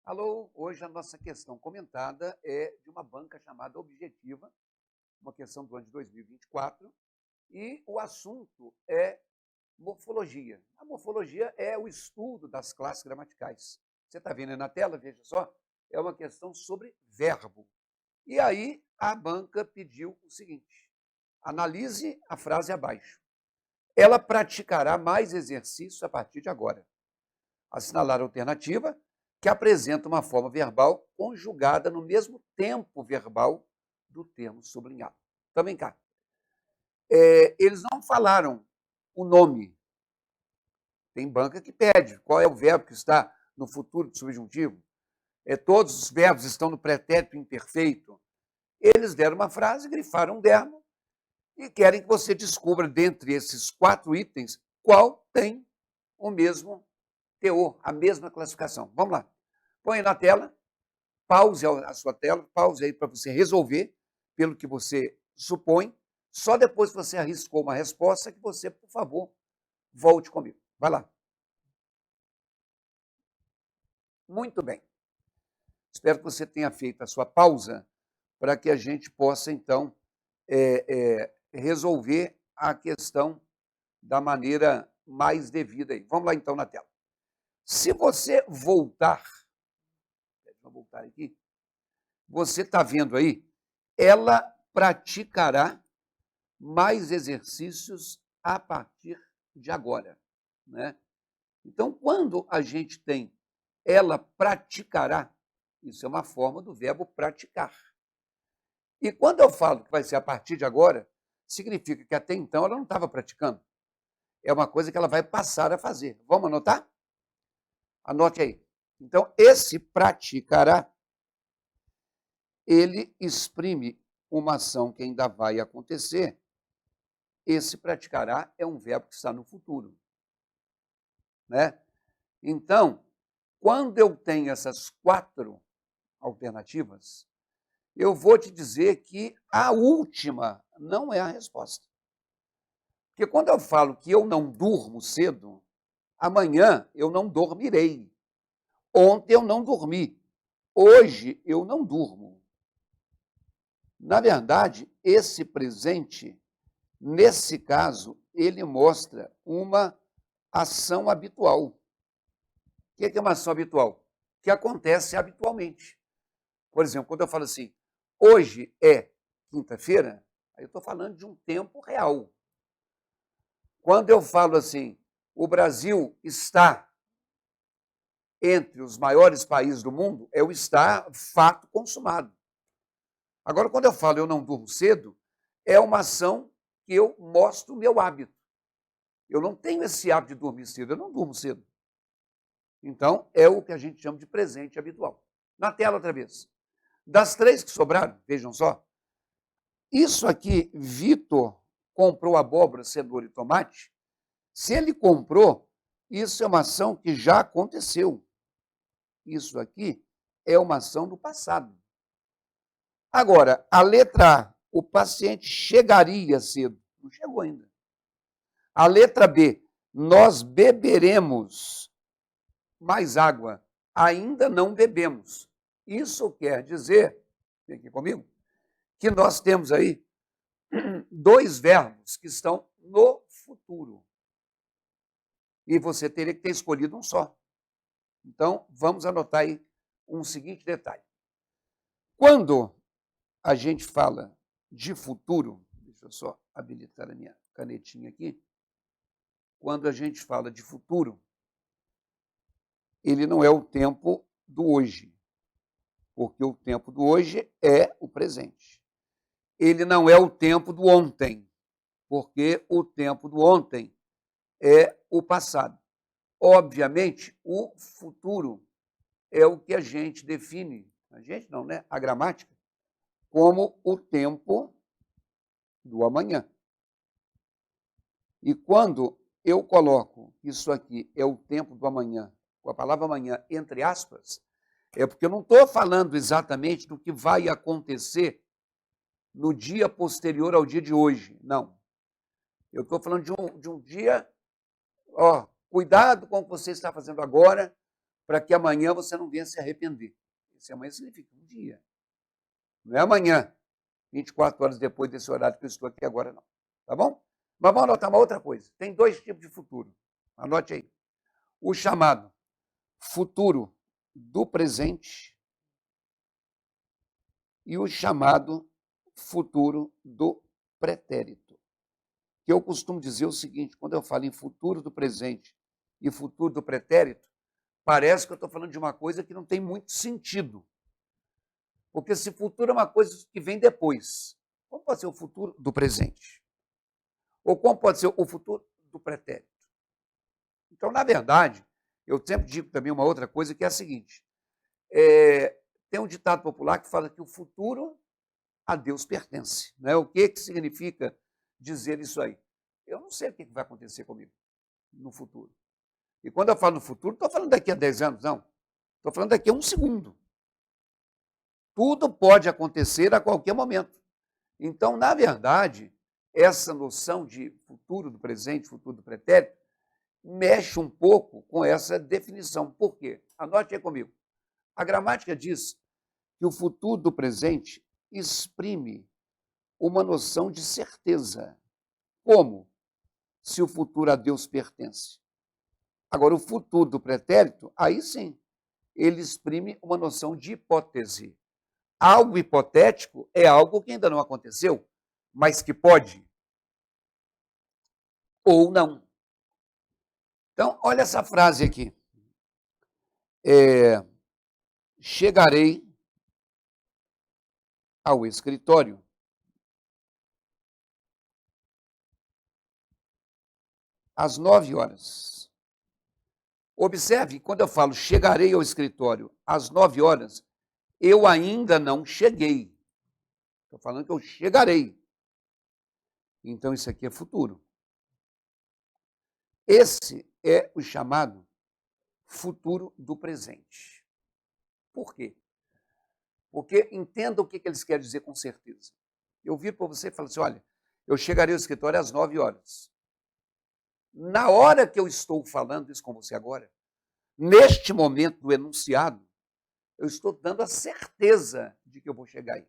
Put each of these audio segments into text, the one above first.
Alô, hoje a nossa questão comentada é de uma banca chamada Objetiva, uma questão do ano de 2024, e o assunto é morfologia. A morfologia é o estudo das classes gramaticais. Você está vendo aí na tela, veja só, é uma questão sobre verbo. E aí a banca pediu o seguinte: analise a frase abaixo. Ela praticará mais exercícios a partir de agora. Assinalar a alternativa que apresenta uma forma verbal conjugada no mesmo tempo verbal do termo sublinhado. Também cá. Eles não falaram o nome. Tem banca que pede qual é o verbo que está no futuro do subjuntivo. Todos os verbos estão no pretérito imperfeito. Eles deram uma frase, grifaram um verbo e querem que você descubra, dentre esses 4 itens, qual tem o mesmo teor, a mesma classificação. Vamos lá. Põe na tela, pause a sua tela, pause aí para você resolver pelo que você supõe. Só depois que você arriscou uma resposta que você, por favor, volte comigo. Vai lá. Muito bem. Espero que você tenha feito a sua pausa para que a gente possa, então, resolver a questão da maneira mais devida aí. Vamos lá, então, na tela. Se você voltar, deixa eu voltar aqui, você está vendo aí, ela praticará mais exercícios a partir de agora, né? Então, quando a gente tem ela praticará, isso é uma forma do verbo praticar. E quando eu falo que vai ser a partir de agora, significa que até então ela não estava praticando. É uma coisa que ela vai passar a fazer. Vamos anotar? Anote aí. Então, esse praticará, ele exprime uma ação que ainda vai acontecer. Esse praticará é um verbo que está no futuro, né? Então, quando eu tenho essas 4 alternativas, eu vou te dizer que a última não é a resposta. Porque quando eu falo que eu não durmo cedo, amanhã eu não dormirei. Ontem eu não dormi. Hoje eu não durmo. Na verdade, esse presente, nesse caso, ele mostra uma ação habitual. O que é uma ação habitual? Que acontece habitualmente. Por exemplo, quando eu falo assim, hoje é quinta-feira, aí eu estou falando de um tempo real. Quando eu falo assim, o Brasil está entre os maiores países do mundo, é o estar fato consumado. Agora, quando eu falo eu não durmo cedo, é uma ação que eu mostro o meu hábito. Eu não tenho esse hábito de dormir cedo, eu não durmo cedo. Então, é o que a gente chama de presente habitual. Na tela outra vez. Das 3 que sobraram, vejam só, isso aqui, Vitor comprou abóbora, cenoura e tomate. Se ele comprou, isso é uma ação que já aconteceu. Isso aqui é uma ação do passado. Agora, a letra A, o paciente chegaria cedo. Não chegou ainda. A letra B, nós beberemos mais água. Ainda não bebemos. Isso quer dizer, vem aqui comigo, que nós temos aí 2 verbos que estão no futuro. E você teria que ter escolhido um só. Então, vamos anotar aí um seguinte detalhe. Quando a gente fala de futuro, deixa eu só habilitar a minha canetinha aqui. Quando a gente fala de futuro, ele não é o tempo do hoje, porque o tempo do hoje é o presente. Ele não é o tempo do ontem, porque o tempo do ontem é o passado. Obviamente, o futuro é o que a gente define, a gente não, né? A gramática, como o tempo do amanhã. E quando eu coloco isso aqui é o tempo do amanhã, com a palavra amanhã entre aspas, é porque eu não estou falando exatamente do que vai acontecer no dia posterior ao dia de hoje, não. Eu estou falando de um dia Ó, cuidado com o que você está fazendo agora, para que amanhã você não venha se arrepender. Esse amanhã significa um dia. Não é amanhã, 24 horas depois desse horário que eu estou aqui agora, não. Tá bom? Mas vamos anotar uma outra coisa. Tem 2 tipos de futuro. Anote aí. O chamado futuro do presente e o chamado futuro do pretérito. Que eu costumo dizer o seguinte, quando eu falo em futuro do presente e futuro do pretérito, parece que eu estou falando de uma coisa que não tem muito sentido. Porque esse futuro é uma coisa que vem depois. Como pode ser o futuro do presente? Ou como pode ser o futuro do pretérito? Então, na verdade, eu sempre digo também uma outra coisa, que é a seguinte. Tem um ditado popular que fala que o futuro a Deus pertence. Né? O que significa dizer isso aí? Eu não sei o que vai acontecer comigo no futuro. E quando eu falo no futuro, não estou falando daqui a 10 anos, não. Estou falando daqui a 1 segundo. Tudo pode acontecer a qualquer momento. Então, na verdade, essa noção de futuro do presente, futuro do pretérito, mexe um pouco com essa definição. Por quê? Anote aí comigo. A gramática diz que o futuro do presente exprime uma noção de certeza. Como? Se o futuro a Deus pertence. Agora, o futuro do pretérito, aí sim, ele exprime uma noção de hipótese. Algo hipotético é algo que ainda não aconteceu, mas que pode ou não. Então, olha essa frase aqui. Chegarei ao escritório às 9 horas. Observe, quando eu falo chegarei ao escritório às 9 horas, eu ainda não cheguei. Estou falando que eu chegarei. Então, isso aqui é futuro. Esse é o chamado futuro do presente. Por quê? Porque entenda o que eles querem dizer com certeza. Eu viro para você e falo assim, olha, eu chegarei ao escritório às 9 horas. Na hora que eu estou falando isso com você agora, neste momento do enunciado, eu estou dando a certeza de que eu vou chegar aí.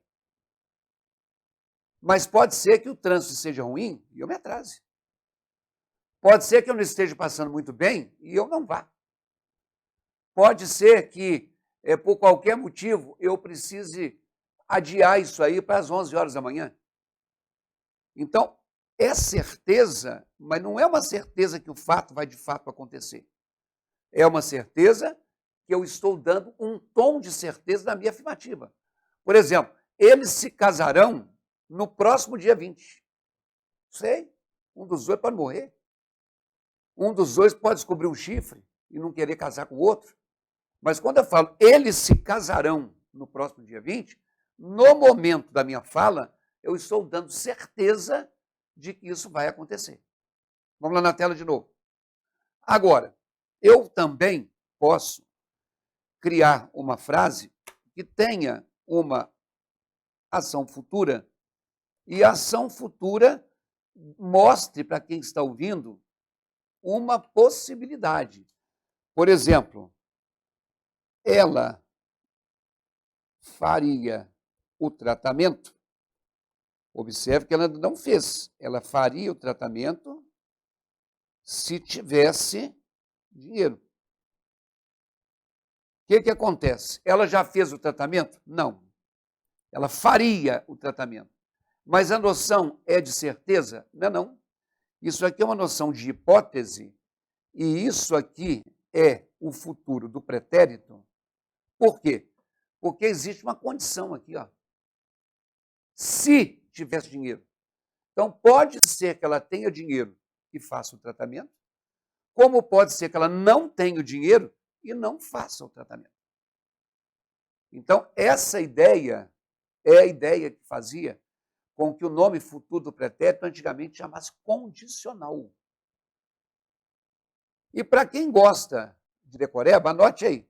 Mas pode ser que o trânsito seja ruim e eu me atrase. Pode ser que eu não esteja passando muito bem e eu não vá. Pode ser que, por qualquer motivo, eu precise adiar isso aí para as 11 horas da manhã. Então, é certeza, mas não é uma certeza que o fato vai de fato acontecer. É uma certeza que eu estou dando um tom de certeza na minha afirmativa. Por exemplo, eles se casarão no próximo dia 20. Sei, um dos dois pode morrer. Um dos dois pode descobrir um chifre e não querer casar com o outro. Mas quando eu falo, eles se casarão no próximo dia 20, no momento da minha fala, eu estou dando certeza de que isso vai acontecer. Vamos lá na tela de novo. Agora, eu também posso criar uma frase que tenha uma ação futura e a ação futura mostre para quem está ouvindo uma possibilidade. Por exemplo, ela faria o tratamento. Observe que ela não fez. Ela faria o tratamento se tivesse dinheiro. O que acontece? Ela já fez o tratamento? Não. Ela faria o tratamento. Mas a noção é de certeza? Não é não. Isso aqui é uma noção de hipótese e isso aqui é o futuro do pretérito. Por quê? Porque existe uma condição aqui, ó. Se tivesse dinheiro. Então, pode ser que ela tenha dinheiro e faça o tratamento, como pode ser que ela não tenha o dinheiro e não faça o tratamento. Então, essa ideia é a ideia que fazia com que o nome futuro do pretérito antigamente chamasse condicional. E para quem gosta de decoreba, anote aí.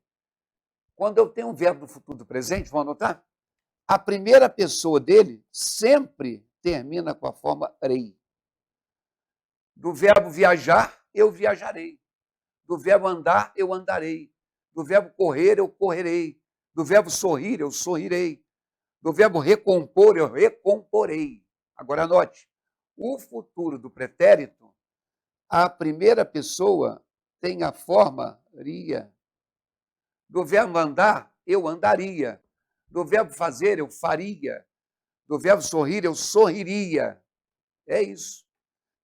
Quando eu tenho um verbo do futuro do presente, vão anotar? A primeira pessoa dele sempre termina com a forma rei. Do verbo viajar, eu viajarei. Do verbo andar, eu andarei. Do verbo correr, eu correrei. Do verbo sorrir, eu sorrirei. Do verbo recompor, eu recomporei. Agora anote, o futuro do pretérito, a primeira pessoa tem a forma ria. Do verbo andar, eu andaria. Do verbo fazer, eu faria. Do verbo sorrir, eu sorriria. É isso.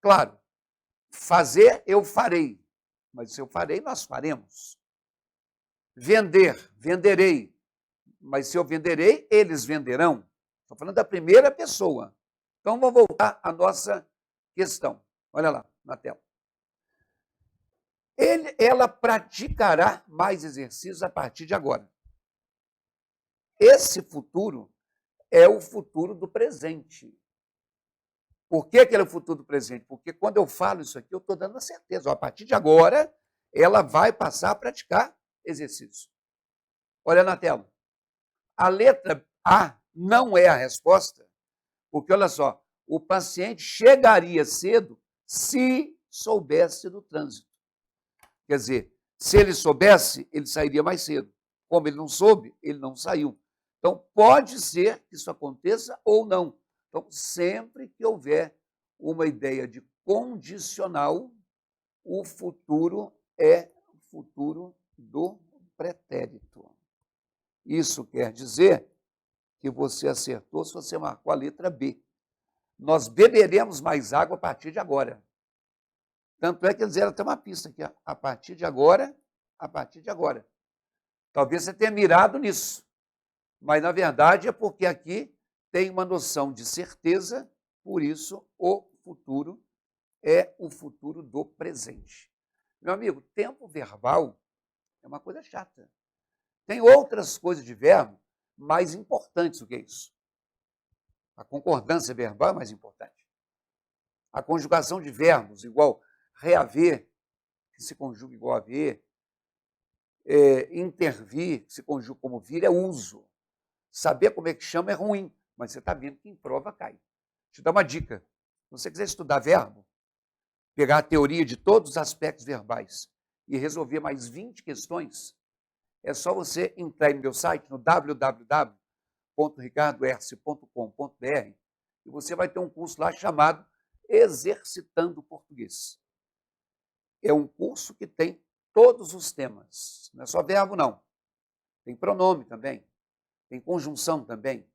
Claro, fazer, eu farei. Mas se eu farei, nós faremos. Vender, venderei. Mas se eu venderei, eles venderão. Estou falando da primeira pessoa. Então, vamos voltar à nossa questão. Olha lá, na tela. Ela praticará mais exercícios a partir de agora. Esse futuro é o futuro do presente. Por que ele é o futuro do presente? Porque quando eu falo isso aqui, eu estou dando a certeza. Ó, a partir de agora, ela vai passar a praticar exercício. Olha na tela. A letra A não é a resposta, porque, olha só, o paciente chegaria cedo se soubesse do trânsito. Quer dizer, se ele soubesse, ele sairia mais cedo. Como ele não soube, ele não saiu. Então, pode ser que isso aconteça ou não. Então, sempre que houver uma ideia de condicional, o futuro é o futuro do pretérito. Isso quer dizer que você acertou se você marcou a letra B. Nós beberemos mais água a partir de agora. Tanto é que eles deram até uma pista aqui, a partir de agora, a partir de agora. Talvez você tenha mirado nisso, mas na verdade é porque aqui tem uma noção de certeza, por isso o futuro é o futuro do presente. Meu amigo, tempo verbal é uma coisa chata. Tem outras coisas de verbo mais importantes do que isso. A concordância verbal é mais importante. A conjugação de verbos, igual reaver, que se conjuga igual haver, intervir, que se conjuga como vir, é uso. Saber como é que chama é ruim, mas você está vendo que em prova cai. Deixa eu te dar uma dica. Se você quiser estudar verbo, pegar a teoria de todos os aspectos verbais e resolver mais 20 questões, é só você entrar no meu site, no www.ricardoerce.com.br, e você vai ter um curso lá chamado Exercitando Português. É um curso que tem todos os temas. Não é só verbo, não. Tem pronome também, tem conjunção também,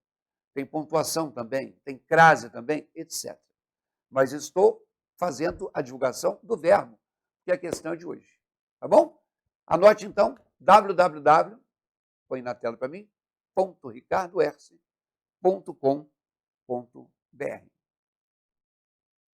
tem pontuação também, tem crase também, etc. Mas estou fazendo a divulgação do verbo, que é a questão de hoje. Tá bom? Anote então, www, põe na tela para mim, .ricardoerce.com.br.